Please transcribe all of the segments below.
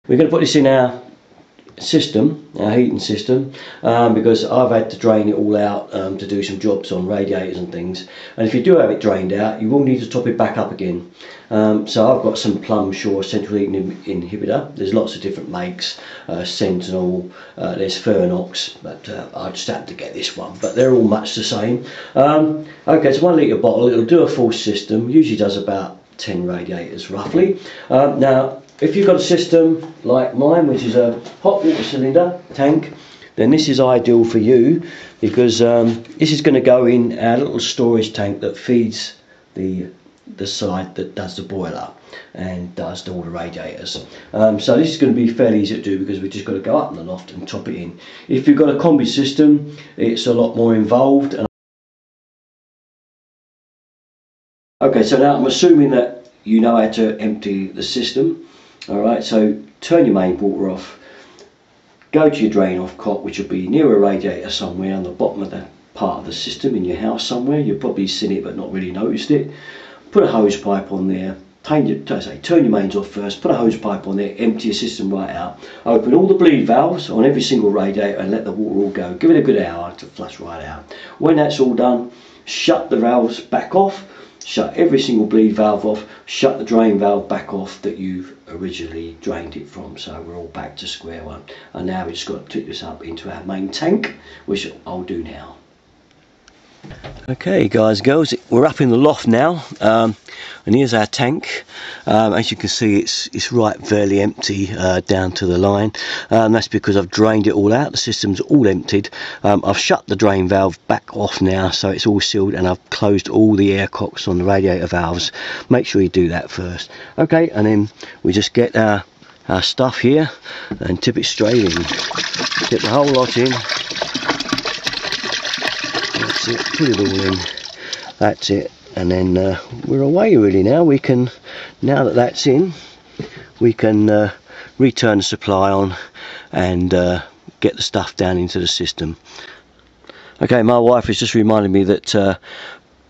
We're going to put this in our system, our heating system, because I've had to drain it all out to do some jobs on radiators and things, and if you do have it drained out you will need to top it back up again. So I've got some Plum Shore central heating inhibitor. There's lots of different makes, Sentinel, there's Fernox, but I just happened to get this one, but they're all much the same. Okay, it's a 1 litre bottle. It'll do a full system, usually does about 10 radiators roughly. Now if you've got a system like mine, which is a hot water cylinder tank, then this is ideal for you, because this is going to go in our little storage tank that feeds the side that does the boiler and does all the radiators. So this is going to be fairly easy to do, because we've just got to go up in the loft and top it in. If you've got a combi system, it's a lot more involved. Okay, so now I'm assuming that you know how to empty the system. Alright, so turn your main water off, go to your drain off cot, which will be near a radiator somewhere on the bottom of the part of the system in your house somewhere. You've probably seen it but not really noticed it. Put a hose pipe on there, turn your mains off first, put a hose pipe on there, empty your system right out, open all the bleed valves on every single radiator and let the water all go. Give it a good hour to flush right out. When that's all done, shut the valves back off, shut every single bleed valve off, shut the drain valve back off that you've originally drained it from, so we're all back to square one. And now we've just got to tip this up into our main tank, which I'll do now. Okay guys, girls, we're up in the loft now, and here's our tank. As you can see, it's right fairly empty down to the line. That's because I've drained it all out. The system's all emptied. I've shut the drain valve back off now, so it's all sealed, and I've closed all the air cocks on the radiator valves. Make sure you do that first. Okay, and then we just get our stuff here and tip it straight in. Tip the whole lot in. That's it, put it all in, that's it, and then we're away really now. We can, now that that's in, we can return the supply on and get the stuff down into the system. Okay, my wife has just reminded me that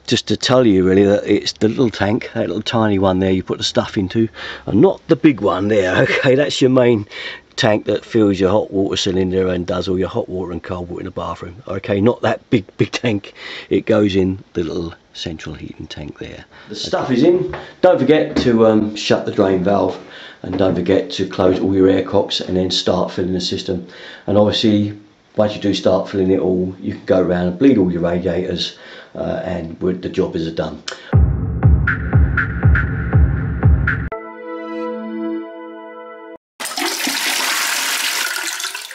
just to tell you really that it's the little tank, that little tiny one there you put the stuff into, and not the big one there. Okay, that's your main tank that fills your hot water cylinder and does all your hot water and cold water in the bathroom. Okay, not that big tank. It goes in the little central heating tank there. The stuff is in. Don't forget to shut the drain valve, and don't forget to close all your air cocks and then start filling the system. And obviously once you do start filling it all, you can go around and bleed all your radiators and the job is done.